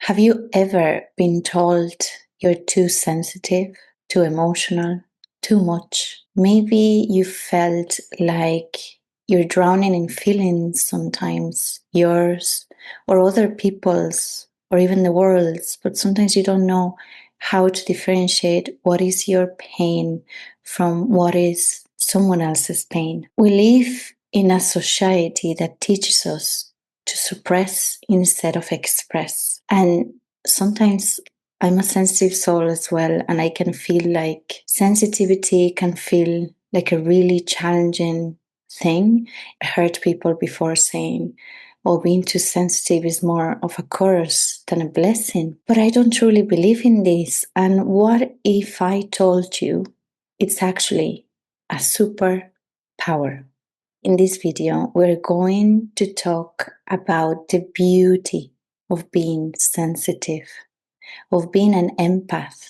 Have you ever been told you're too sensitive, too emotional, too much? Maybe you felt like you're drowning in feelings sometimes, yours or other people's or even the world's, but sometimes you don't know how to differentiate what is your pain from what is someone else's pain. We live in a society that teaches us to suppress instead of express. And sometimes I'm a sensitive soul as well, and I can feel like sensitivity can feel like a really challenging thing. I heard people before saying, oh, being too sensitive is more of a curse than a blessing. But I don't truly believe in this. And what if I told you it's actually a superpower? In this video, we're going to talk about the beauty of being sensitive, of being an empath,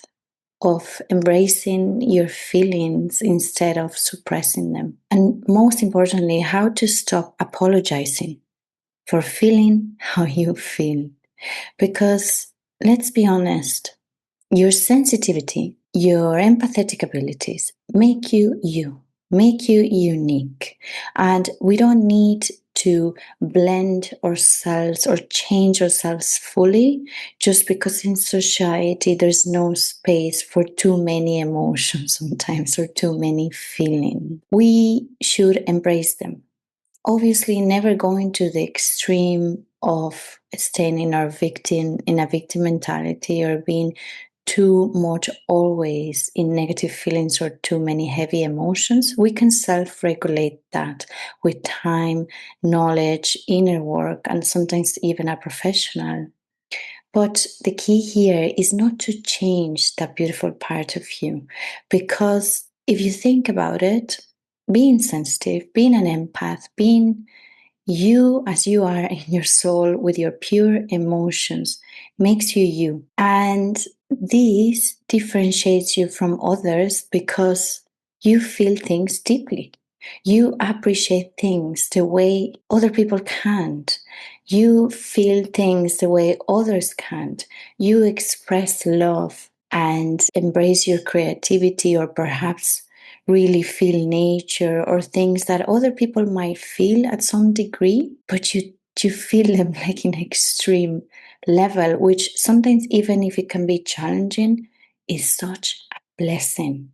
of embracing your feelings instead of suppressing them. And most importantly, how to stop apologizing for feeling how you feel. Because let's be honest, your sensitivity, your empathetic abilities make you you, make you unique. And we don't need to blend ourselves or change ourselves fully just because in society there's no space for too many emotions sometimes or too many feelings. We should embrace them. Obviously, never going to the extreme of staying in a victim mentality or being too much always in negative feelings or too many heavy emotions. We can self-regulate that with time, knowledge, inner work, and sometimes even a professional. But the key here is not to change that beautiful part of you, because if you think about it, being sensitive, being an empath, being you as you are in your soul with your pure emotions makes you you. And this differentiates you from others because you feel things deeply. You appreciate things the way other people can't. You feel things the way others can't. You express love and embrace your creativity, or perhaps really feel nature or things that other people might feel at some degree, but you feel them like in extreme level, which sometimes, even if it can be challenging, is such a blessing.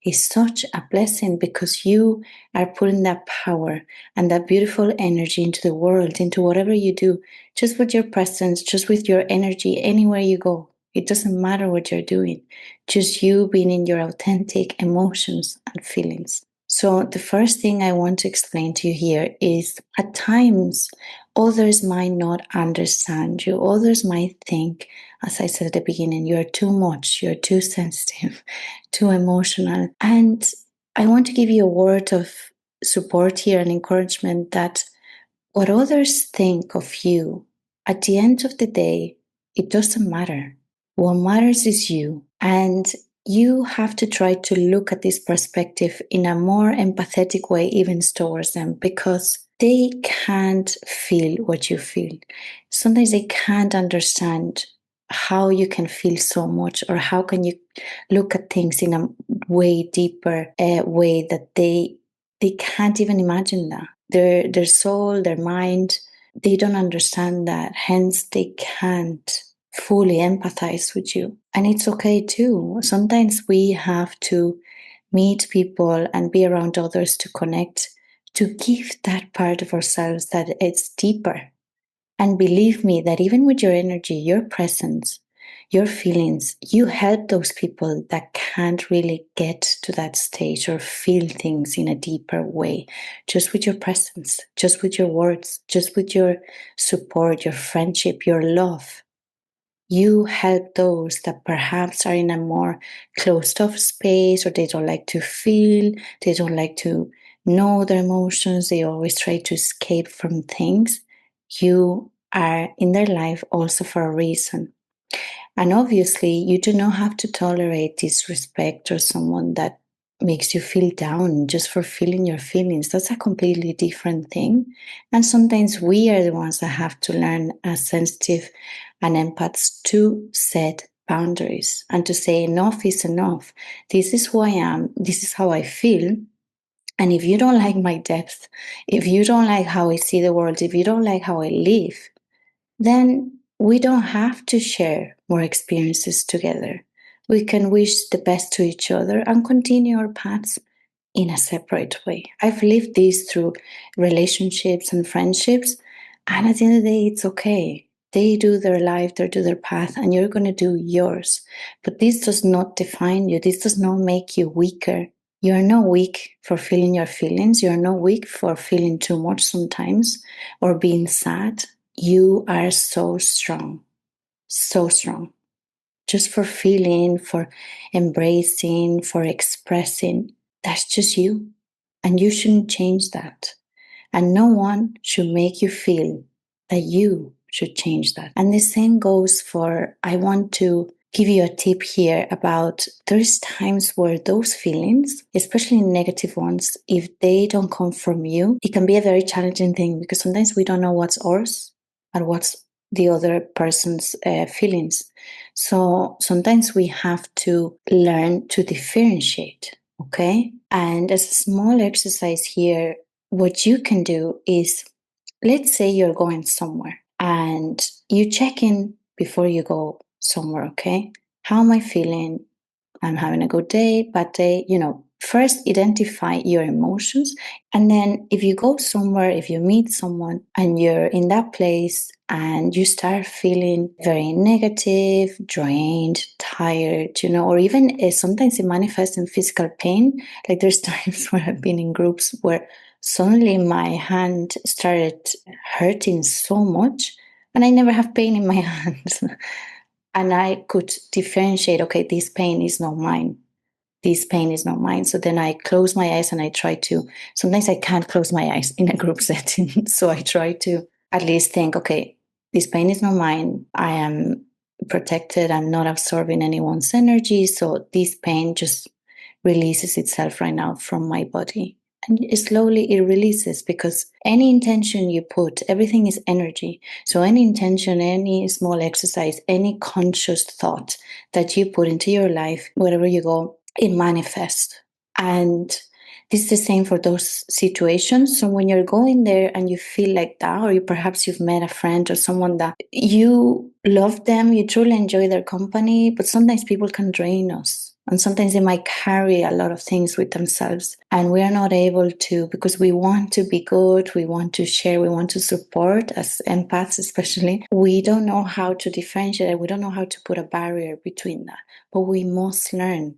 Is such a blessing because you are putting that power and that beautiful energy into the world, into whatever you do, just with your presence, just with your energy, anywhere you go. It doesn't matter what you're doing, just you being in your authentic emotions and feelings. So the first thing I want to explain to you here is at times others might not understand you. Others might think, as I said at the beginning, you're too much, you're too sensitive, too emotional. And I want to give you a word of support here and encouragement that what others think of you, at the end of the day, it doesn't matter. What matters is you. And you have to try to look at this perspective in a more empathetic way, even towards them, because they can't feel what you feel. Sometimes they can't understand how you can feel so much, or how can you look at things in a way deeper way that they can't even imagine that. Their soul, their mind, they don't understand that. Hence, they can't fully empathize with you. And it's okay too. Sometimes we have to meet people and be around others to connect, to give that part of ourselves that it's deeper. And believe me that even with your energy, your presence, your feelings, you help those people that can't really get to that stage or feel things in a deeper way, just with your presence, just with your words, just with your support, your friendship, your love. You help those that perhaps are in a more closed off space, or they don't like to feel, they don't like to know their emotions, they always try to escape from things. You are in their life also for a reason. And obviously, you do not have to tolerate disrespect or someone that makes you feel down just for feeling your feelings. That's a completely different thing. And sometimes we are the ones that have to learn as sensitive and empaths to set boundaries and to say enough is enough. This is who I am. This is how I feel. And if you don't like my depth, if you don't like how I see the world, if you don't like how I live, then we don't have to share more experiences together. We can wish the best to each other and continue our paths in a separate way. I've lived this through relationships and friendships, and at the end of the day, it's okay. They do their life, they do their path, and you're going to do yours. But this does not define you. This does not make you weaker. You are not weak for feeling your feelings. You are not weak for feeling too much sometimes or being sad. You are so strong, so strong. Just for feeling, for embracing, for expressing. That's just you. And you shouldn't change that. And no one should make you feel that you should change that. And the same goes for, I want to give you a tip here about there's times where those feelings, especially negative ones, if they don't come from you, it can be a very challenging thing because sometimes we don't know what's ours and what's the other person's feelings. So sometimes we have to learn to differentiate, okay? And as a small exercise here, what you can do is, let's say you're going somewhere and you check in before you go somewhere, okay? How am I feeling? I'm having a good day, bad day, first identify your emotions. And then if you go somewhere, if you meet someone and you're in that place and you start feeling very negative, drained, tired, or even sometimes it manifests in physical pain. Like there's times where I've been in groups where suddenly my hand started hurting so much and I never have pain in my hands. And I could differentiate, okay, this pain is not mine. This pain is not mine. So then I close my eyes and I try to, sometimes I can't close my eyes in a group setting. So I try to at least think, okay, this pain is not mine. I am protected. I'm not absorbing anyone's energy. So this pain just releases itself right now from my body. And slowly it releases because any intention you put, everything is energy. So any intention, any small exercise, any conscious thought that you put into your life, wherever you go, it manifests. And this is the same for those situations. So when you're going there and you feel like that, or perhaps you've met a friend or someone that you love them, you truly enjoy their company, but sometimes people can drain us. And sometimes they might carry a lot of things with themselves. And we are not able to, because we want to be good, we want to share, we want to support, as empaths especially. We don't know how to differentiate, we don't know how to put a barrier between that. But we must learn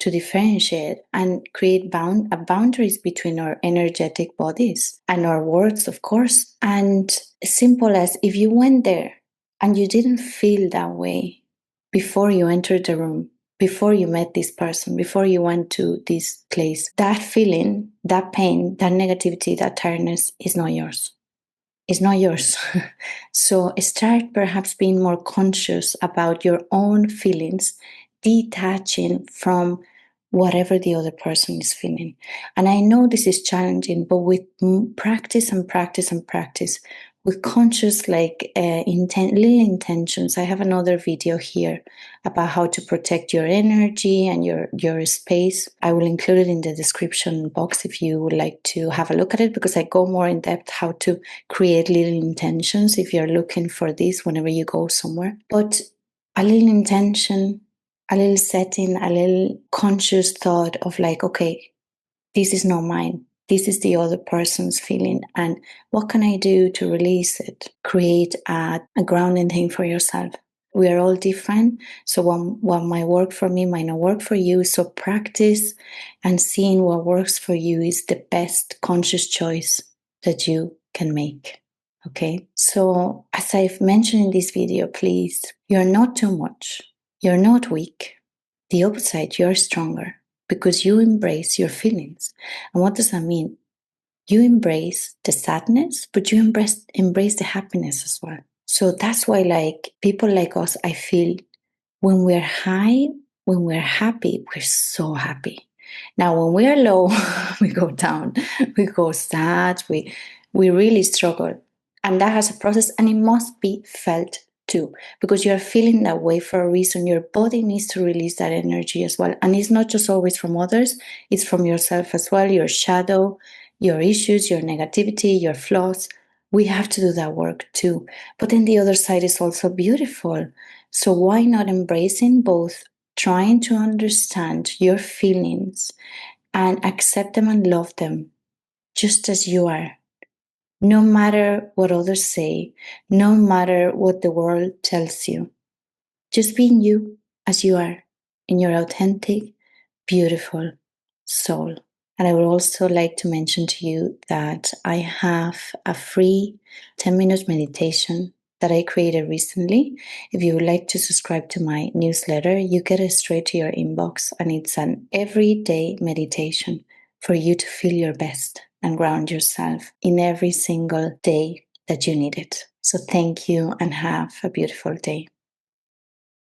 to differentiate and create boundaries between our energetic bodies and our words, of course. And simple as if you went there and you didn't feel that way before you entered the room, before you met this person, before you went to this place, that feeling, that pain, that negativity, that tiredness is not yours. It's not yours. So start perhaps being more conscious about your own feelings, detaching from whatever the other person is feeling. And I know this is challenging, but with practice and practice and practice, with conscious little intentions. I have another video here about how to protect your energy and your space. I will include it in the description box if you would like to have a look at it, because I go more in depth how to create little intentions if you're looking for this whenever you go somewhere. But a little intention, a little setting, a little conscious thought of okay, this is not mine. This is the other person's feeling. And what can I do to release it? Create a grounding thing for yourself. We are all different. So what might work for me might not work for you. So practice and seeing what works for you is the best conscious choice that you can make. Okay. So as I've mentioned in this video, please, you're not too much. You're not weak. The opposite, you're stronger because you embrace your feelings. And what does that mean? You embrace the sadness, but you embrace the happiness as well. So that's why people like us, I feel when we're high, when we're happy, we're so happy. Now, when we are low, we go down, we go sad, we really struggle. And that has a process, and it must be felt too, because you are feeling that way for a reason. Your body needs to release that energy as well. And it's not just always from others, it's from yourself as well, your shadow, your issues, your negativity, your flaws. We have to do that work too. But then the other side is also beautiful. So why not embracing both, trying to understand your feelings and accept them and love them just as you are? No matter what others say, no matter what the world tells you, just being you as you are in your authentic, beautiful soul. And I would also like to mention to you that I have a free 10-minute meditation that I created recently. If you would like to subscribe to my newsletter, you get it straight to your inbox, and it's an everyday meditation for you to feel your best and ground yourself in every single day that you need it. So thank you and have a beautiful day.